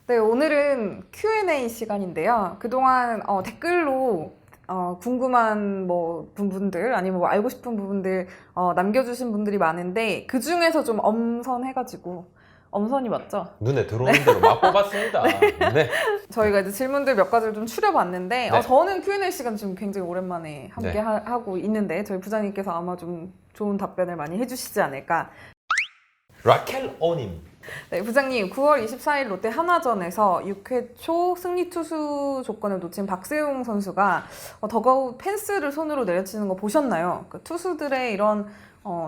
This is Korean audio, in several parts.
네, 오늘은 Q&A 시간인데요. 그동안 댓글로 궁금한 뭐 부분들 아니면 뭐 알고 싶은 부분들 남겨주신 분들이 많은데 그 중에서 좀 엄선해가지고 엄선이 맞죠? 눈에 들어오는 대로 막 뽑았습니다. 네. 저희가 이제 질문들 몇 가지를 좀 추려봤는데 네. 저는 Q&A 시간 지금 굉장히 오랜만에 함께 네. 하고 있는데 저희 부장님께서 아마 좀 좋은 답변을 많이 해주시지 않을까. 라켈 오님. 네, 부장님 9월 24일 롯데 한화전에서 6회 초 승리 투수 조건을 놓친 박세웅 선수가 더가웃 펜스를 손으로 내려치는 거 보셨나요? 그 투수들의 이런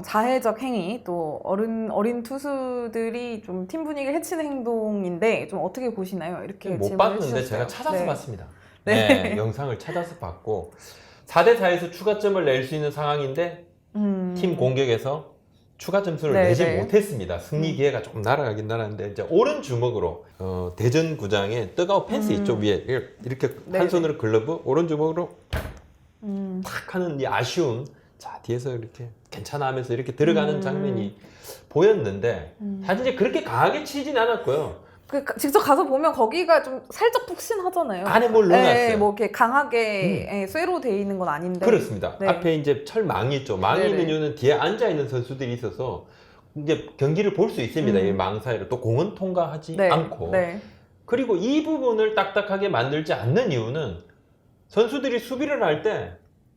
자해적 행위 또 어린 투수들이 좀 팀 분위기를 해치는 행동인데 좀 어떻게 보시나요? 이렇게 못 질문을 봤는데 해주셨어요. 제가 찾아서 네. 봤습니다. 네. 네. 영상을 찾아서 봤고 4대4에서 추가점을 낼 수 있는 상황인데 팀 공격에서 추가 점수를 네, 내지 네. 못했습니다. 승리 기회가 조금 날아가긴 날았는데 이제 오른 주먹으로 대전 구장의 뜨거운 펜스 이쪽 위에 이렇게 네, 한 손으로 글러브 오른 주먹으로 음. 탁 하는 이 아쉬운 자 뒤에서 이렇게 괜찮아 하면서 이렇게 들어가는 장면이 보였는데 사실 이제 그렇게 강하게 치진 않았고요. 직접 가서 보면 거기가 좀 살짝 푹신하잖아요. 안에 뭘 넣어놨어요. 네, 뭐 이렇게 강하게 쇠로 돼 있는 건 아닌데. 그렇습니다. 네. 앞에 이제 철망이 있죠. 망이 네네. 있는 이유는 뒤에 앉아 있는 선수들이 있어서 이제 경기를 볼 수 있습니다. 이 망 사이로 또 공은 통과하지 네. 않고. 네. 그리고 이 부분을 딱딱하게 만들지 않는 이유는 선수들이 수비를 할 때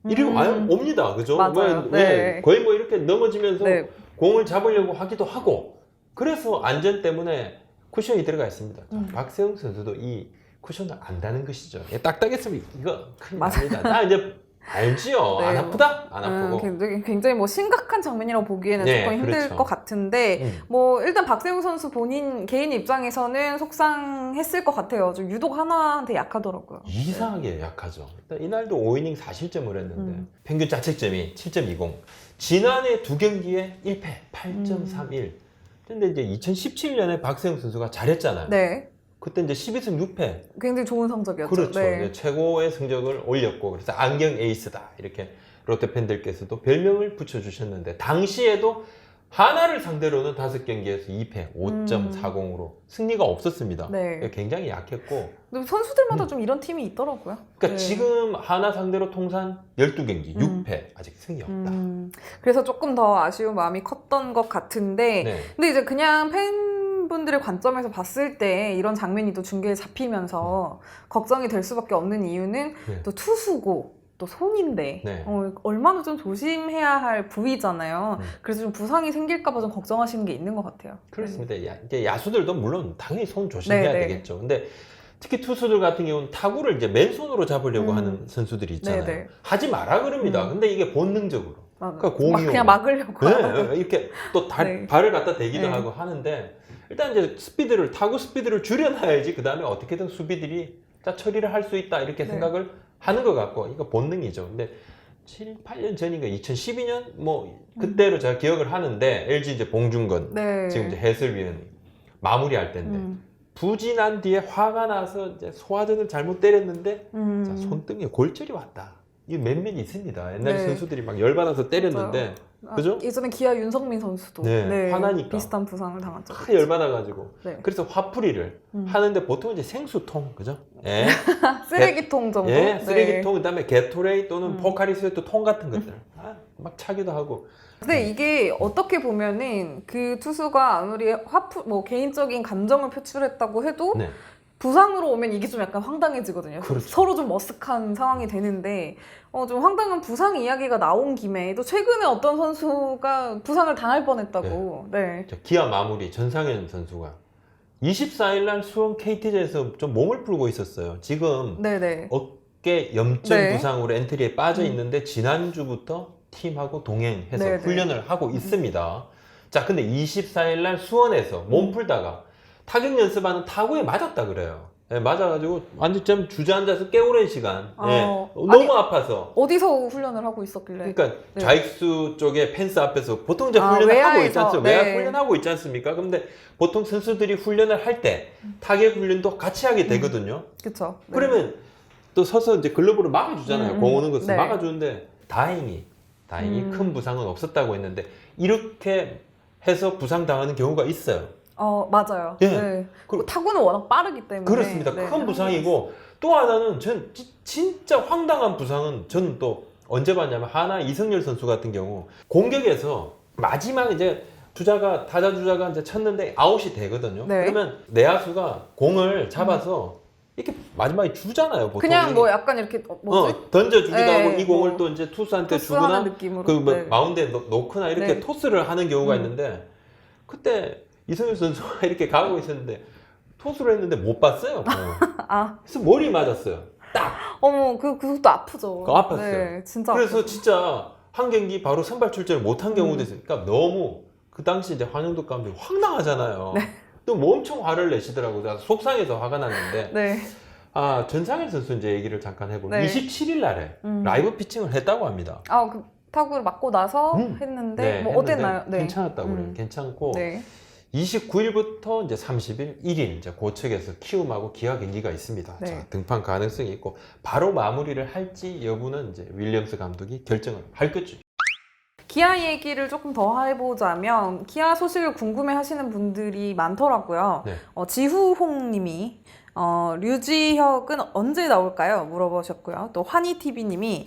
이리 와요 옵니다. 그죠? 맞아요. 네. 거의 뭐 이렇게 넘어지면서 네. 공을 잡으려고 하기도 하고 그래서 안전 때문에 쿠션이 들어가 있습니다. 박세웅 선수도 이 쿠션을 안다는 것이죠. 딱딱했으면 이거 큰일 납니다. 나 이제 알지요. 네. 안 아프다? 안 아프고. 굉장히 뭐 심각한 장면이라고 보기에는 네, 조금 힘들 그렇죠. 것 같은데 뭐 일단 박세웅 선수 본인 개인 입장에서는 속상했을 것 같아요. 좀 유독 하나한테 약하더라고요. 이상하게 약하죠. 일단 이날도 5이닝 4실점을 했는데 평균 자책점이 7.20. 지난해 두 경기에 1패 8.31. 근데 이제 2017년에 박세웅 선수가 잘했잖아요. 네. 그때 이제 12승 6패. 굉장히 좋은 성적이었죠. 그렇죠. 네. 이제 최고의 성적을 올렸고 그래서 안경 에이스다 이렇게 롯데 팬들께서도 별명을 붙여주셨는데 당시에도 하나를 상대로는 5경기에서 2패 5.40으로 승리가 없었습니다. 네. 굉장히 약했고 근데 선수들마다 좀 이런 팀이 있더라고요. 그러니까 네. 지금 하나 상대로 통산 12경기 6패 아직 승이 없다. 그래서 조금 더 아쉬운 마음이 컸던 것 같은데 네. 근데 이제 그냥 팬분들의 관점에서 봤을 때 이런 장면이 또 중계에 잡히면서 걱정이 될 수밖에 없는 이유는 네. 또 투수고 또 손인데 네. 얼마나 좀 조심해야 할 부위잖아요. 그래서 좀 부상이 생길까 봐 좀 걱정하시는 게 있는 것 같아요. 그렇습니다. 이제 야수들도 물론 당연히 손 조심해야 네, 네. 되겠죠. 근데 특히 투수들 같은 경우는 타구를 이제 맨손으로 잡으려고 하는 선수들이 있잖아요. 네, 네. 하지 마라 그럽니다. 근데 이게 본능적으로. 그러니까 공이 막 그냥 막으려고. 네, 이렇게 또 네. 발을 갖다 대기도 네. 하고 하는데 일단 이제 타구 스피드를 줄여놔야지 그 다음에 어떻게든 수비들이 처리를 할 수 있다 이렇게 네. 생각을 하는 것 같고 이거 본능이죠. 근데 7, 8년 전인가 2012년 뭐 그때로 제가 기억을 하는데 LG 이제 봉중건 네. 지금 이제 해설위원이 마무리할 때인데 부진한 뒤에 화가 나서 이제 소화전을 잘못 때렸는데 자, 손등에 골절이 왔다. 이 몇몇 있습니다. 옛날에 네. 선수들이 막 열받아서 때렸는데 그죠? 예전에 기아 윤석민 선수도 네, 화나니까. 비슷한 부상을 당했죠. 다 열받아가지고 네. 그래서 화풀이를 하는데 보통 이제 생수통 그죠? 예. 쓰레기통 정도. 예, 쓰레기통 네. 그다음에 게토레이 또는 포카리스웨트 통 같은 것들 막 차기도 하고 근데 이게 어떻게 보면은 그 투수가 아무리 뭐 개인적인 감정을 표출했다고 해도 네. 부상으로 오면 이게 좀 약간 황당해지거든요. 그렇죠. 서로 좀 머쓱한 상황이 되는데 좀 황당한 부상 이야기가 나온 김에 또 최근에 어떤 선수가 부상을 당할 뻔했다고. 네. 기아 마무리 전상현 선수가 24일 날 수원 KT전에서 좀 몸을 풀고 있었어요. 지금 네네. 어깨 염증 네. 부상으로 엔트리에 빠져 있는데 지난주부터 팀하고 동행해서 네네. 훈련을 하고 있습니다. 자, 근데 24일 날 수원에서 몸 풀다가 타격 연습하는 타구에 맞았다 그래요. 예, 맞아가지고 완전 좀 주저앉아서 꽤 오랜 시간 너무 아니, 아파서 어디서 훈련을 하고 있었길래? 그러니까 네. 좌익수 쪽에 펜스 앞에서 보통 이제 아, 훈련을 하고 외야에서, 있지 않습니까? 외야 네. 훈련하고 있지 않습니까? 근데 보통 선수들이 훈련을 할 때 타격 훈련도 같이 하게 되거든요. 그쵸. 네. 그러면 또 서서 이제 글러브로 막아주잖아요. 공 오는 것을 네. 막아주는데 다행히 큰 부상은 없었다고 했는데 이렇게 해서 부상 당하는 경우가 있어요. 맞아요. 예. 네. 그- 타구는 워낙 빠르기 때문에. 그렇습니다. 네. 큰 부상이고 또 하나는 전 진짜 황당한 부상은 저는 또 언제 봤냐면 하나 이승열 선수 같은 경우 공격에서 마지막 이제 타자 주자가 이제 쳤는데 아웃이 되거든요. 네. 그러면 내야수가 공을 잡아서 이렇게 마지막에 주잖아요. 보통 그냥 뭐 약간 이렇게 뭐지? 던져주기도 네, 하고 이 공을 뭐 또 이제 투수한테 토스하는 주거나 느낌으로. 그 뭐 네. 마운드에 놓거나 이렇게 네. 토스를 하는 경우가 음. 있는데 그때 이승열 선수가 이렇게 가고 있었는데 토스를 했는데 못 봤어요. 아, 그래서 머리 맞았어요. 딱. 어머, 그것도 아프죠. 그거 아팠어요. 네, 진짜. 그래서 아프죠. 진짜 한 경기 바로 선발 출전을 못한 경우도 있으니까 너무 그 당시 이제 황영도 감독이 황당하잖아요. 또 뭐 엄청 화를 내시더라고요. 나 속상해서 화가 났는데 네. 전상일 선수 이제 얘기를 잠깐 해보면 네. 27일 날에 음. 라이브 피칭을 했다고 합니다. 그 타구를 맞고 나서 했는데 뭐 했는데 어땠나요? 네. 괜찮았다고 그래요. 괜찮고 네. 29일부터 이제 30일 1일 이제 고척에서 키움하고 기아 경기가 있습니다. 네. 자, 등판 가능성이 있고 바로 마무리를 할지 여부는 이제 윌리엄스 감독이 결정을 할 거죠. 기아 얘기를 조금 더 해보자면 기아 소식을 궁금해하시는 분들이 많더라고요. 네. 지후홍님이 류지혁은 언제 나올까요? 물어보셨고요. 또 환희TV님이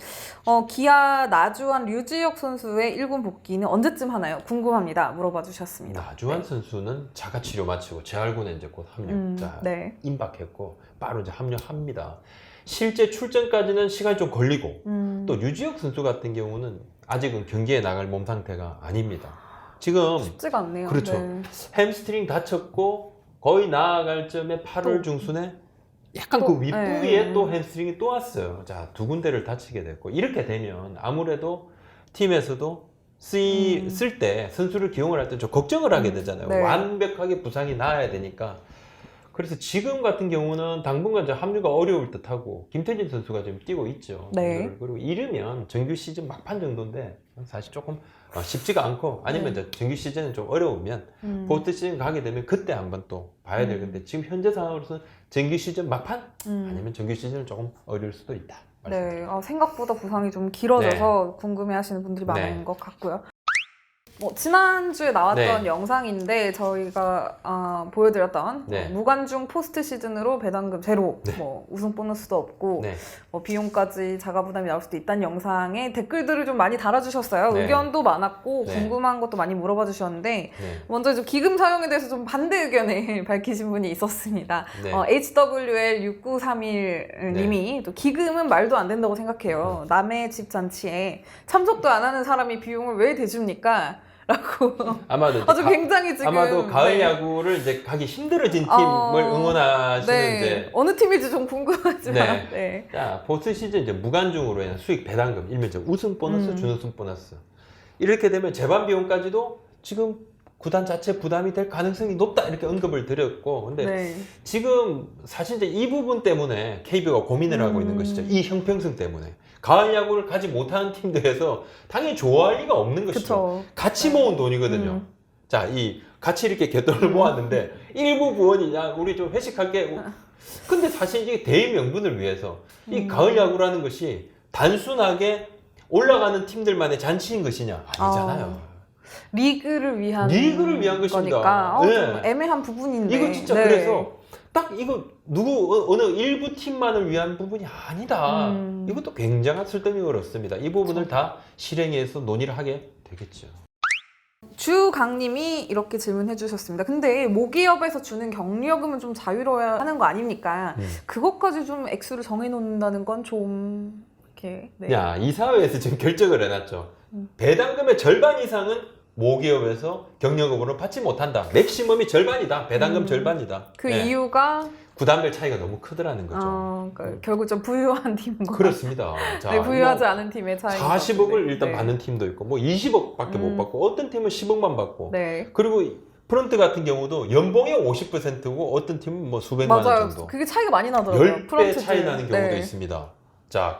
기아 나주한 류지혁 선수의 1군 복귀는 언제쯤 하나요? 궁금합니다. 물어봐 주셨습니다. 나주환 선수는 자가 치료 마치고 재활군에 이제 곧 합류. 자, 네. 임박했고 바로 이제 합류합니다. 실제 출전까지는 시간이 좀 걸리고 또 류지혁 선수 같은 경우는 아직은 경기에 나갈 몸 상태가 아닙니다. 지금 쉽지가 않네요. 그렇죠. 네. 햄스트링 다쳤고 거의 나아갈 점에 8월 중순에 약간 그 윗부위에 또 햄스트링이 또 왔어요. 자, 두 군데를 다치게 됐고 이렇게 되면 아무래도 팀에서도 쓸 때 선수를 기용을 할 때 좀 걱정을 하게 되잖아요. 네. 완벽하게 부상이 나아야 되니까. 그래서 지금 같은 경우는 당분간 이제 합류가 어려울 듯하고 김태진 선수가 지금 뛰고 있죠. 네. 그리고 이르면 정규 시즌 막판 정도인데 사실 조금 쉽지가 않고 아니면 이제 정규 시즌은 좀 어려우면 포스트 시즌 가게 되면 그때 한번 또 봐야 될 건데 지금 현재 상황으로서는 정규 시즌 막판 아니면 정규 시즌은 조금 어려울 수도 있다. 네, 생각보다 부상이 좀 길어져서 궁금해하시는 분들이 많은 네. 것 같고요. 지난주에 나왔던 네. 영상인데 저희가 보여드렸던 네. 무관중 포스트 시즌으로 배당금 제로, 네. 우승 보너스도 없고 네. 비용까지 자가 부담이 나올 수도 있다는 영상에 댓글들을 좀 많이 달아주셨어요. 네. 의견도 많았고 네. 궁금한 것도 많이 물어봐 주셨는데 네. 먼저 좀 기금 사용에 대해서 좀 반대 의견을 밝히신 분이 있었습니다. 네. HWL6931님이 또 기금은 말도 안 된다고 생각해요. 남의 집 잔치에 참석도 안 하는 사람이 비용을 왜 대줍니까? 라고 아마도 아주 굉장히 지금 아마도 가을 네. 야구를 이제 가기 힘들어진 팀을 응원하시는 네. 이제 어느 팀일지 좀 궁금하지만 네. 네. 자, 포스트 시즌 이제 무관중으로 인한 수익 배당금, 일명 이제 우승 보너스, 준우승 보너스. 이렇게 되면 재반 비용까지도 지금 구단 자체 부담이 될 가능성이 높다 이렇게 언급을 드렸고, 근데 네. 지금 사실 이제 이 부분 때문에 KBO가 고민을 하고 있는 것이죠. 이 형평성 때문에. 가을 야구를 가지 못하는 팀들에서 당연히 좋아할 리가 없는 것이죠. 그쵸. 같이 모은 돈이거든요. 자, 이 같이 이렇게 갯돈을 모았는데 일부 부원이 야 우리 좀 회식할게. 근데 사실 이게 대의 명분을 위해서 이 가을 야구라는 것이 단순하게 올라가는 팀들만의 잔치인 것이냐 아니잖아요. 리그를 위한 것입니다. 거니까 네. 좀 애매한 부분인데 이거 진짜 네. 그래서 딱 이거 어느 일부 팀만을 위한 부분이 아니다. 이것도 굉장한 설득력이 어렵습니다. 이 부분을 다 실행해서 논의를 하게 되겠죠. 주강님이 이렇게 질문해 주셨습니다. 근데 모기업에서 주는 격려금은 좀 자유로워야 하는 거 아닙니까? 그것까지 좀 액수를 정해놓는다는 건 좀 이렇게 네. 야, 이사회에서 지금 결정을 해놨죠. 배당금의 절반 이상은 모기업에서 격려금으로 받지 못한다. 맥시멈이 절반이다. 배당금 절반이다. 그 네. 이유가 구단별 차이가 너무 크더라는 거죠. 그러니까 결국 좀 부유한 팀과 그렇습니다. 자, 네, 부유하지 않은 팀의 차이. 40억을 일단 네. 받는 팀도 있고, 뭐 20억밖에 못 받고, 어떤 팀은 10억만 받고, 네. 그리고 프런트 같은 경우도 연봉의 50%고, 어떤 팀은 뭐 수백만 원 맞아요. 정도. 그게 차이가 많이 나더라고요. 10배 프런트들. 차이 나는 경우도 네. 있습니다. 자,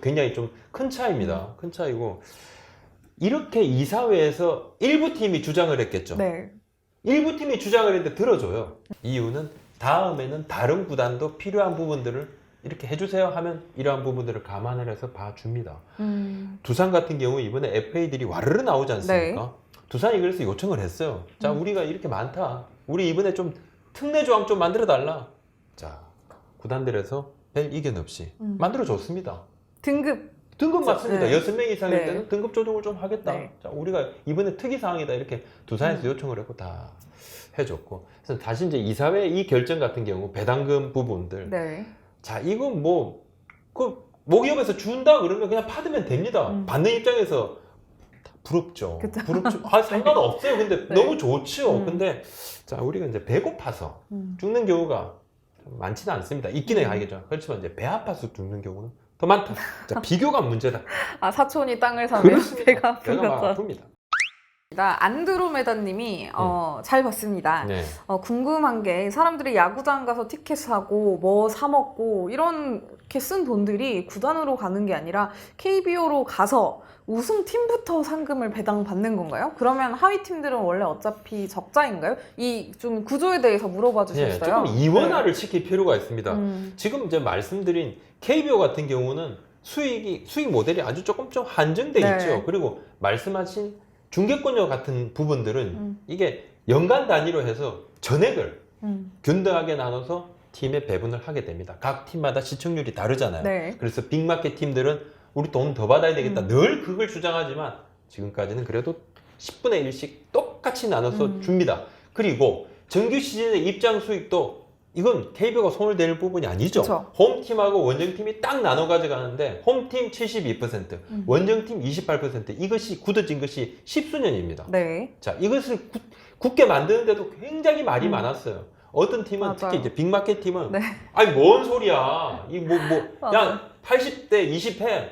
굉장히 좀 큰 차이입니다. 큰 차이고, 이렇게 이사회에서 일부 팀이 주장을 했겠죠. 네. 일부 팀이 주장을 했는데 들어줘요. 이유는 다음에는 다른 구단도 필요한 부분들을 이렇게 해주세요 하면 이러한 부분들을 감안을 해서 봐줍니다. 두산 같은 경우 이번에 FA들이 와르르 나오지 않습니까? 두산이 그래서 요청을 했어요. 자, 우리가 이렇게 많다. 우리 이번에 좀 특례 조항 좀 만들어 달라. 자, 구단들에서 별 이견 없이 만들어 줬습니다. 등급 맞습니다. 네. 6명 이상일 네. 때는 등급 조정을 좀 하겠다. 네. 자, 우리가 이번에 특이 사항이다 이렇게 두산에서 요청을 했고 다 해줬고. 그래서 다시 이제 이사회 이 결정 같은 경우 배당금 부분들. 네. 자, 이건 뭐 그 모기업에서 준다 그러면 그냥 받으면 됩니다. 받는 입장에서 부럽죠. 그쵸. 부럽죠. 아, 상관없어요. 근데 네. 너무 좋죠. 근데 자, 우리가 이제 배고파서 죽는 경우가 많지는 않습니다. 있기는 알겠죠. 그렇지만 이제 배 아파서 죽는 경우는 더 많다. 자, 비교가 문제다. 아, 사촌이 땅을 사면 그렇습니다. 배가 아픈 배가 막 거죠. 아픕니다. 안드로메다님이 잘 봤습니다. 네. 궁금한 게 사람들이 야구장 가서 티켓 사고 뭐 사 먹고 이렇게 쓴 돈들이 구단으로 가는 게 아니라 KBO로 가서 우승팀부터 상금을 배당받는 건가요? 그러면 하위 팀들은 원래 어차피 적자인가요? 이 좀 구조에 대해서 물어봐 네, 주셨어요. 조금 이원화를 시킬 필요가 있습니다. 음. 지금 이제 말씀드린 KBO 같은 경우는 수익 모델이 아주 조금 좀 한정돼 네. 있죠. 그리고 말씀하신 중개권료 같은 부분들은 이게 연간 단위로 해서 전액을 균등하게 나눠서 팀에 배분을 하게 됩니다. 각 팀마다 시청률이 다르잖아요. 네. 그래서 빅마켓 팀들은 우리 돈 더 받아야 되겠다. 늘 그걸 주장하지만 지금까지는 그래도 10분의 1씩 똑같이 나눠서 줍니다. 그리고 정규 시즌의 입장 수익도 이건 KBO가 손을 대는 부분이 아니죠. 그쵸. 홈팀하고 원정팀이 딱 나눠 가져가는데 홈팀 72%, 원정팀 28% 이것이 굳어진 것이 10수년입니다. 네. 자, 이것을 굳게 만드는데도 굉장히 말이 많았어요. 어떤 팀은 맞아요. 특히 이제 빅마켓 팀은 네. 아니 뭔 소리야. 이 맞아요. 야 80대 20회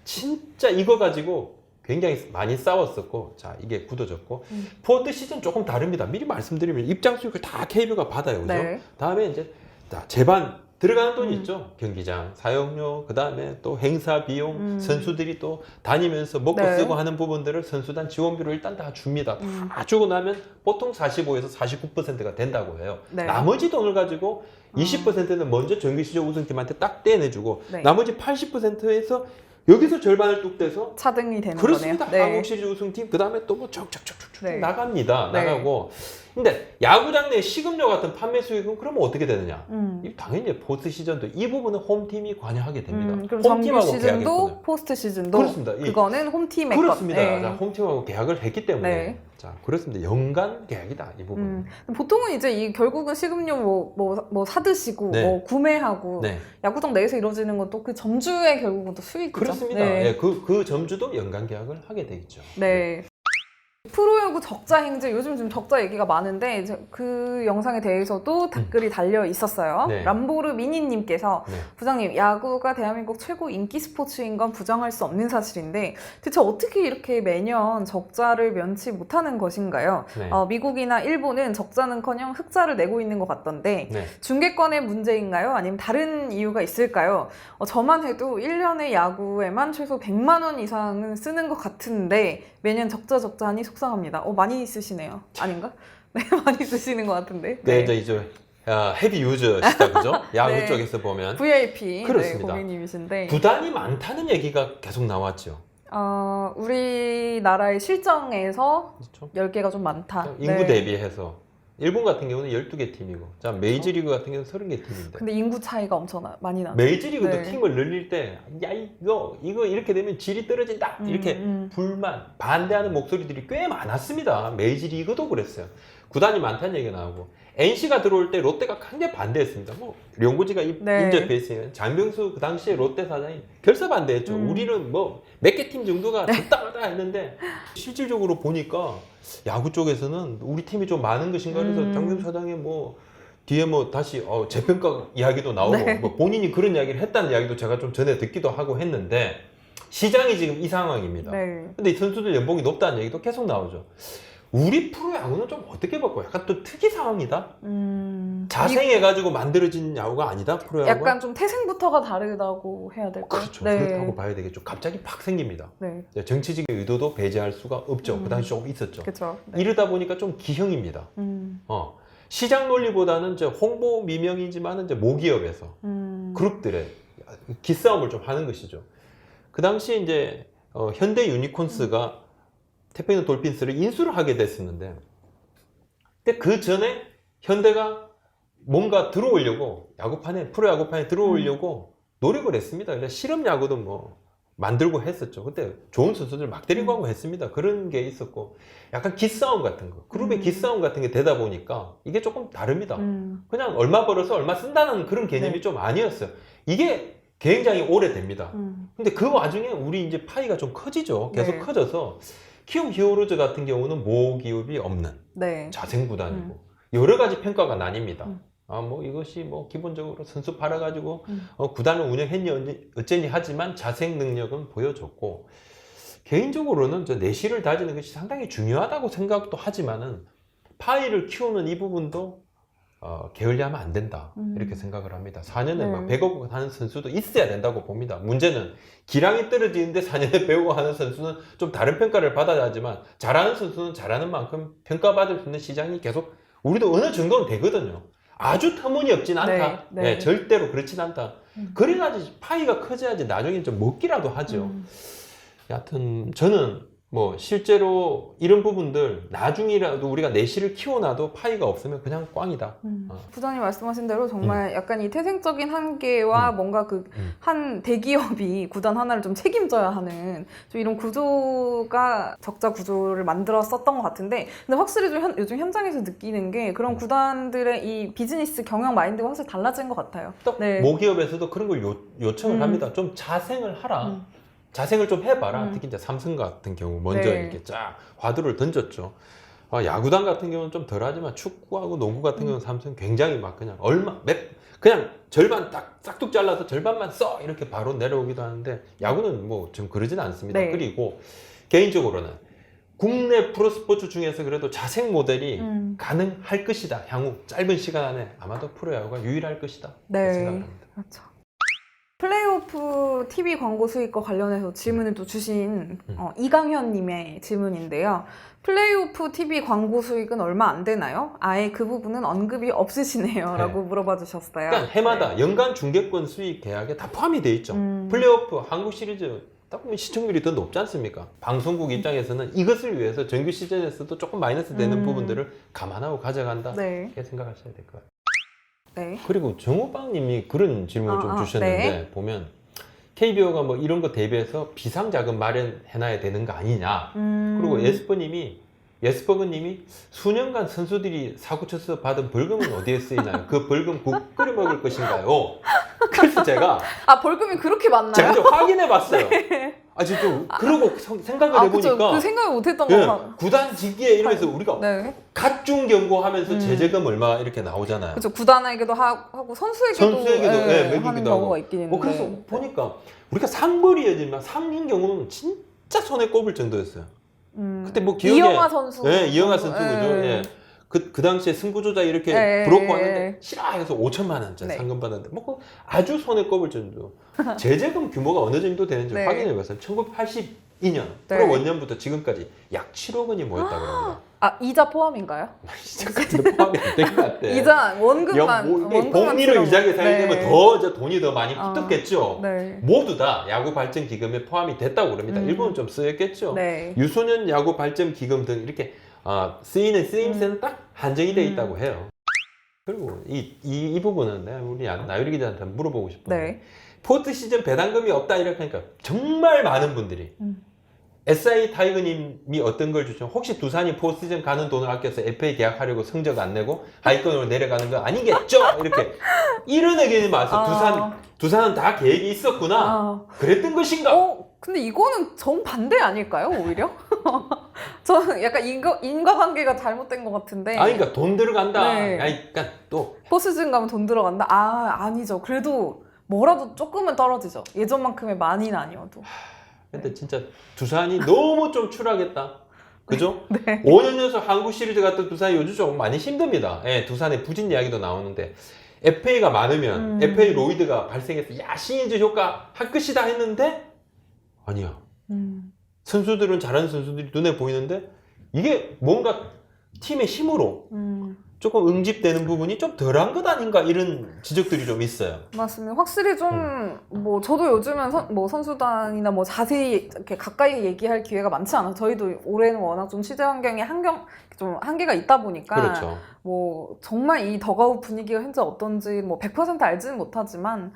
진짜 이거 가지고 굉장히 많이 싸웠었고 자 이게 굳어졌고 포트 시즌 조금 다릅니다. 미리 말씀드리면 입장 수익을 다 KBO가 받아요. 그죠? 네. 다음에 이제 자, 제반 들어가는 돈이 있죠. 경기장 사용료, 그 다음에 또 행사 비용, 선수들이 또 다니면서 먹고 네. 쓰고 하는 부분들을 선수단 지원비로 일단 다 줍니다. 다 주고 나면 보통 45에서 49%가 된다고 해요. 네. 나머지 돈을 가지고 20%는 먼저 정규 시즌 우승팀한테 딱 떼내주고 네. 나머지 80%에서 여기서 절반을 뚝 떼서 차등이 되는 그렇습니다. 거네요. 한국 시리즈 우승팀 그 다음에 또 뭐 척척척척 네. 나갑니다. 네. 나가고 근데 야구장 내 식음료 같은 판매 수익은 그러면 어떻게 되느냐? 이 당연히 포스트 시즌도 이 부분은 홈팀이 관여하게 됩니다. 그럼 정규 홈팀하고 시즌도 계약했거든요. 포스트 시즌도 그렇습니다. 예. 그거는 홈팀의 그렇습니다. 것. 네. 자, 홈팀하고 계약을 했기 때문에 네. 자 그렇습니다. 연간 계약이다 이 부분. 보통은 이제 이 결국은 식음료 뭐 사드시고 네. 뭐 구매하고 네. 야구장 내에서 이루어지는 것도 그 점주의 결국은 또 수익이죠. 그렇습니다. 네. 예, 그 점주도 연간 계약을 하게 되겠죠. 네. 프로야구 적자 행진 요즘 좀 적자 얘기가 많은데 그 영상에 대해서도 댓글이 달려 있었어요. 네. 람보르 미니님께서 네. 부장님 야구가 대한민국 최고 인기 스포츠인 건 부정할 수 없는 사실인데 대체 어떻게 이렇게 매년 적자를 면치 못하는 것인가요? 네. 미국이나 일본은 적자는커녕 흑자를 내고 있는 것 같던데 네. 중계권의 문제인가요? 아니면 다른 이유가 있을까요? 저만 해도 1년의 야구에만 최소 100만 원 이상은 쓰는 것 같은데 매년 적자 하니 속상합니다. 많이 쓰시네요. 아닌가? 네, 많이 쓰시는 것 같은데. 네, 이제 헤비 유저시다 그죠? 야구 네. 쪽에서 보면 VIP 그렇습니다. 고객님이신데 구단이 많다는 얘기가 계속 나왔죠. 우리나라의 실정에서 그렇죠? 10개가 좀 많다. 인구 네. 대비해서 일본 같은 경우는 12개 팀이고 자 메이저리그 같은 경우는 30개 팀인데 근데 인구 차이가 엄청 많이 나죠. 메이저리그도 네. 팀을 늘릴 때 야 이거 이렇게 되면 질이 떨어진다 이렇게 불만 반대하는 목소리들이 꽤 많았습니다. 메이저리그도 그랬어요. 구단이 많다는 얘기가 나오고 NC가 들어올 때 롯데가 강력 반대했습니다. 뭐 령고지가 네. 인접해 있으니까 장병수 그 당시에 롯데 사장이 결사 반대했죠. 우리는 뭐 몇 개 팀 정도가 적당하다 했는데 실질적으로 보니까 야구 쪽에서는 우리 팀이 좀 많은 것인가 그래서 장병수 사장이 뭐 뒤에 뭐 다시 재평가 이야기도 나오고 네. 뭐 본인이 그런 이야기를 했다는 이야기도 제가 좀 전에 듣기도 하고 했는데 시장이 지금 이 상황입니다. 네. 근데 이 선수들 연봉이 높다는 얘기도 계속 나오죠. 우리 프로야구는 좀 어떻게 바꿔요? 약간 또 특이 상황이다. 자생해가지고 만들어진 야구가 아니다. 프로야구가. 약간 좀 태생부터가 다르다고 해야 될까요? 그렇죠. 네. 그렇다고 봐야 되겠죠. 갑자기 팍 생깁니다. 네. 정치적인 의도도 배제할 수가 없죠. 그 당시 조금 있었죠. 그렇죠. 네. 이러다 보니까 좀 기형입니다. 시장 논리보다는 이제 홍보 미명이지만 이제 모기업에서 그룹들의 기싸움을 좀 하는 것이죠. 그 당시 이제 현대 유니콘스가 태평양 돌핀스를 인수를 하게 됐었는데, 근데 그 전에 현대가 뭔가 들어오려고 야구판에 프로야구판에 들어오려고 노력을 했습니다. 그래서 실업 야구도 뭐 만들고 했었죠. 그때 좋은 선수들 막 데리고 가고 했습니다. 그런 게 있었고 약간 기싸움 같은 거, 그룹의 기싸움 같은 게 되다 보니까 이게 조금 다릅니다. 그냥 얼마 벌어서 얼마 쓴다는 그런 개념이 네. 좀 아니었어요. 이게 굉장히 오래됩니다. 근데 그 와중에 우리 이제 파이가 좀 커지죠. 계속 네. 커져서 키움 히어로즈 같은 경우는 모기업이 없는 네. 자생구단이고 여러 가지 평가가 나뉩니다. 아, 뭐 이것이 뭐 기본적으로 선수 팔아가지고 구단을 운영했니 어쨌니 하지만 자생 능력은 보여줬고 개인적으로는 저 내실을 다지는 것이 상당히 중요하다고 생각도 하지만은 파이를 키우는 이 부분도 게을리하면 안 된다 이렇게 생각을 합니다. 4년에 네. 막 100억 원 하는 선수도 있어야 된다고 봅니다. 문제는 기량이 떨어지는데 4년에 100억 원 하는 선수는 좀 다른 평가를 받아야 하지만 잘하는 선수는 잘하는 만큼 평가받을 수 있는 시장이 계속 우리도 어느 정도는 되거든요. 아주 터무니없진 않다. 네, 네. 네, 절대로 그렇진 않다. 그래야지 파이가 커져야지 나중에 좀 먹기라도 하죠. 여하튼 저는 뭐 실제로 이런 부분들 나중이라도 우리가 내실을 키워놔도 파이가 없으면 그냥 꽝이다. 부장님 말씀하신 대로 정말 약간 이 태생적인 한계와 뭔가 그 한 대기업이 구단 하나를 좀 책임져야 하는 좀 이런 구조가 적자 구조를 만들었었던 것 같은데 근데 확실히 좀 요즘 현장에서 느끼는 게 그런 구단들의 이 비즈니스 경영 마인드가 확실히 달라진 것 같아요. 또 네. 모기업에서도 그런 걸 요청을 합니다. 좀 자생을 하라. 자생을 좀 해봐라. 특히 이제 삼성 같은 경우 먼저 네. 이렇게 쫙 화두를 던졌죠. 야구단 같은 경우는 좀 덜하지만 축구하고 농구 같은 경우는 삼성 굉장히 막 그냥 그냥 절반 딱 싹둑 잘라서 절반만 써 이렇게 바로 내려오기도 하는데 야구는 뭐 좀 그러진 않습니다. 네. 그리고 개인적으로는 국내 프로스포츠 중에서 그래도 자생 모델이 가능할 것이다. 향후 짧은 시간 안에 아마도 프로야구가 유일할 것이다. 네. 생각합니다. 그렇죠. 플레이오프 TV 광고 수익과 관련해서 질문을 또 주신 이강현님의 질문인데요. 플레이오프 TV 광고 수익은 얼마 안 되나요? 아예 그 부분은 언급이 없으시네요. 네. 라고 물어봐 주셨어요. 그러니까 해마다 연간 중계권 수익 계약에 다 포함이 돼 있죠. 플레이오프 한국 시리즈 딱 보면 시청률이 더 높지 않습니까? 방송국 입장에서는 이것을 위해서 정규 시즌에서도 조금 마이너스 되는 부분들을 감안하고 가져간다. 네. 이렇게 생각하셔야 될 것 같아요. 네. 그리고 정호빵님이 그런 질문을 좀 주셨는데 네. 보면 KBO가 뭐 이런 거 대비해서 비상자금 마련해놔야 되는 거 아니냐. 그리고 예스버그님이 수년간 선수들이 사고 쳐서 받은 벌금은 어디에 쓰이나요? 그 벌금 국 끓여 먹을 것인가요? 그래서 제가 벌금이 그렇게 많나요? 제가 좀 확인해봤어요. 진짜 그러고 생각을 해보니까 그쵸. 그 생각을 못했던 예, 거. 구단 직기에 이러면서 우리가 네. 각종 경고하면서 제재금 얼마 이렇게 나오잖아요. 그렇죠. 구단에게도 하고 선수에게도 매기기도 하는 하고. 경우가 있긴 있는데. 그래서 보니까 우리가 상벌이었지만 상인 경우는 진짜 손에 꼽을 정도였어요. 그때 뭐 기억에 이영하 선수. 네, 이영하 선수 예. 그죠. 예. 그 당시에 승부조자 이렇게 예. 브로커 왔는데 싫어해서 5천만 원짜리 네. 상금 받았는데 뭐 아주 손에 꼽을 정도. 제재금 규모가 어느 정도 되는지 네. 확인해봤어요. 1982년 네. 프로 원년부터 지금까지 약 7억 원이 모였다고 합니다. 이자 포함인가요? 진짜 같은데 포함이 안 된 것 같아. 이자 원금만 복리로 7억. 이자계 살려면 네. 더 이제 돈이 더 많이 붙었겠죠. 네. 모두 다 야구 발전 기금에 포함이 됐다고 그럽니다. 일부는 좀 쓰였겠죠. 네. 유소년 야구 발전 기금 등 이렇게 쓰이는 쓰임새는 딱 한정이 돼 있다고 해요. 그리고 이 부분은 내가 우리 나유리 기자한테 물어보고 싶은데 네. 포스트 시즌 배당금이 없다 이렇게 하니까 정말 많은 분들이 SI 타이거님이 어떤 걸 주죠? 혹시 두산이 포스트시즌 가는 돈을 아껴서 FA 계약하려고 성적 안 내고 하위권으로 내려가는 거 아니겠죠? 이렇게 이런 의견이 많아서 두산은 다 계획이 있었구나. 그랬던 것인가? 근데 이거는 정반대 아닐까요? 오히려? 저는 약간 인과관계가 잘못된 것 같은데. 그러니까 돈 들어간다. 네. 그러니까 또 포스즌 가면 돈 들어간다? 아니죠. 그래도 뭐라도 조금은 떨어지죠. 예전만큼의 많이는 아니어도. 근데 진짜 두산이 너무 좀 추락했다. 그죠? 네. 5년 연속 한국 시리즈 갔던 두산이 요즘 좀 많이 힘듭니다. 예, 두산의 부진 이야기도 나오는데 FA가 많으면 FA 로이드가 발생해서 시리즈 효과 할 것이다 했는데 아니야. 선수들은 잘하는 선수들이 눈에 보이는데 이게 뭔가 팀의 힘으로 조금 응집되는 부분이 좀 덜한 것 아닌가 이런 지적들이 좀 있어요. 맞습니다. 확실히 좀, 뭐, 저도 요즘은 선수단이나 뭐 자세히 이렇게 가까이 얘기할 기회가 많지 않아요. 저희도 올해는 워낙 좀 취재 환경에 좀 한계가 있다 보니까. 그렇죠. 뭐, 정말 이 더가웃 분위기가 현재 어떤지 뭐 100% 알지는 못하지만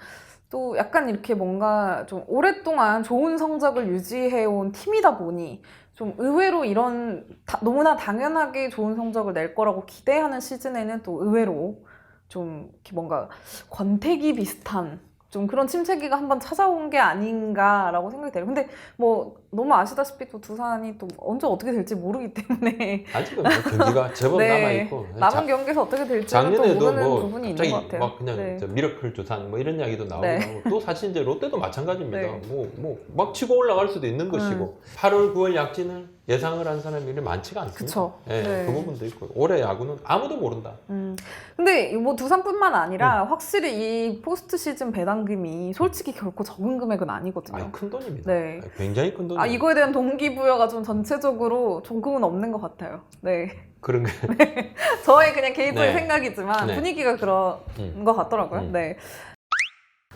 또 약간 이렇게 뭔가 좀 오랫동안 좋은 성적을 유지해온 팀이다 보니 좀 의외로 이런 너무나 당연하게 좋은 성적을 낼 거라고 기대하는 시즌에는 또 의외로 좀 이렇게 뭔가 권태기 비슷한 좀 그런 침체기가 한번 찾아온 게 아닌가라고 생각이 돼요. 근데 뭐 너무 아시다시피 또 두산이 또 언제 어떻게 될지 모르기 때문에 아직은 뭐 경기가 제법 네, 남아있고 남은 경기에서 어떻게 될지는 또 작년에도 모르는 뭐 부분이 있는 갑자기 것 같아요. 막 그냥 네. 저 미러클 두산 뭐 이런 이야기도 나오고 네. 나오고 또 사실 이제 롯데도 마찬가지입니다. 네. 뭐 막 치고 올라갈 수도 있는 것이고 8월 9월 약진을 예상을 한 사람이 많지가 않습니다. 그쵸. 예, 네. 그 부분도 있고 올해 야구는 아무도 모른다. 근데 뭐 두산뿐만 아니라 확실히 이 포스트 시즌 배당금이 솔직히 결코 적은 금액은 아니거든요. 아니, 큰 돈입니다. 네. 굉장히 큰 돈입니다. 아, 이거에 대한 동기부여가 좀 전체적으로 조금은 없는 것 같아요. 네. 그런 게 저의 그냥 개인적인 네. 생각이지만 네. 분위기가 그런 것 같더라고요. 네.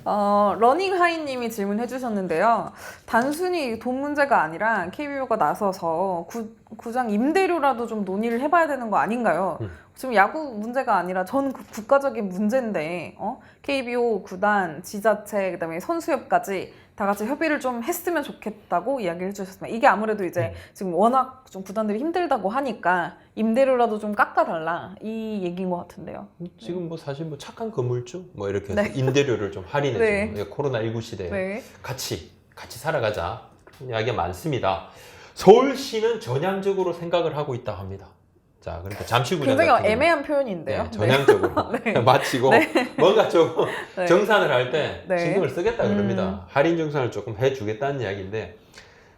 러닝하이님이 질문해 주셨는데요. 단순히 돈 문제가 아니라 KBO가 나서서 구장 임대료라도 좀 논의를 해봐야 되는 거 아닌가요? 지금 야구 문제가 아니라 전 국가적인 문제인데 KBO, 구단, 지자체, 그다음에 선수협까지 다 같이 협의를 좀 했으면 좋겠다고 이야기를 해주셨습니다. 이게 아무래도 이제 지금 워낙 좀 구단들이 힘들다고 하니까 임대료라도 좀 깎아달라 이 얘기인 것 같은데요. 지금 뭐 사실 뭐 착한 건물주 뭐 이렇게 해서 네. 임대료를 좀 할인해주고 네. 코로나19 시대에 네. 같이 살아가자 그런 이야기가 많습니다. 서울시는 전향적으로 생각을 하고 있다고 합니다. 자, 그러니까 잠실구장 굉장히 같은 애매한 표현인데요. 네, 전향적으로 네. 마치고 뭔가 조금 네. 정산을 할 때 네. 신경을 쓰겠다 그럽니다. 할인 정산을 조금 해주겠다는 이야기인데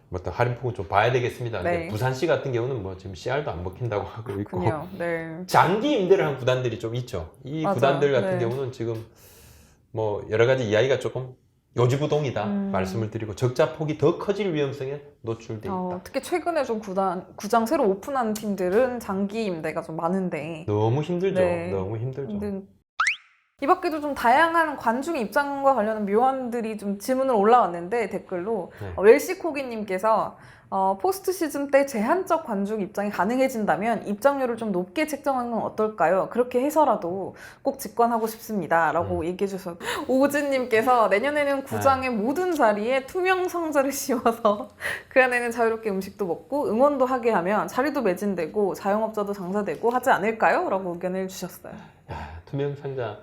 뭐 또 할인폭은 좀 봐야 되겠습니다. 네. 근데 부산시 같은 경우는 뭐 지금 CR도 안 먹힌다고 하고 있고 그렇군요. 네. 장기 임대를 한 구단들이 좀 있죠. 이 맞아요. 구단들 같은 네. 경우는 지금 뭐 여러 가지 이야기가 조금 요지부동이다 말씀을 드리고 적자 폭이 더 커질 위험성에 노출돼 있다. 특히 최근에 좀 구장 새로 오픈한 팀들은 장기 임대가 좀 많은데 너무 힘들죠. 네. 너무 힘들죠. 근데 이 밖에도 좀 다양한 관중의 입장과 관련한 묘안들이 좀 질문을 올라왔는데 댓글로 네. 웰시코기님께서 포스트 시즌 때 제한적 관중 입장이 가능해진다면 입장료를 좀 높게 책정하는 건 어떨까요? 그렇게 해서라도 꼭 직관하고 싶습니다. 라고 얘기해 주셔서 오진님께서 내년에는 구장의 모든 자리에 투명 상자를 씌워서 그 안에는 자유롭게 음식도 먹고 응원도 하게 하면 자리도 매진되고 자영업자도 장사되고 하지 않을까요? 라고 의견을 주셨어요. 야, 투명 상자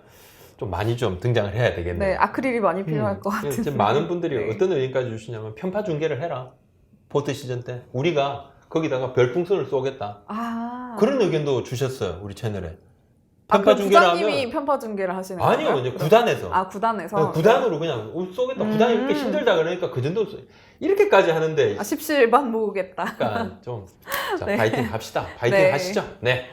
좀 많이 좀 등장을 해야 되겠네요. 네, 아크릴이 많이 필요할 것 같은데. 지금 많은 분들이 네. 어떤 의견까지 주시냐면 편파 중계를 해라. 포스트 시즌 때 우리가 거기다가 별풍선을 쏘겠다. 그런 의견도 주셨어요. 우리 채널에. 편파 중계를 구장님이 하면 편파 중계를 하시는 거예요? 아니요, 이제 구단에서. 구단에서. 구단으로 그냥 쏘겠다. 구단이 이렇게 힘들다 그러니까 그 정도 이렇게까지 하는데 17반 모으겠다. 약간 좀 자, 네. 파이팅 합시다. 파이팅 네. 하시죠. 네.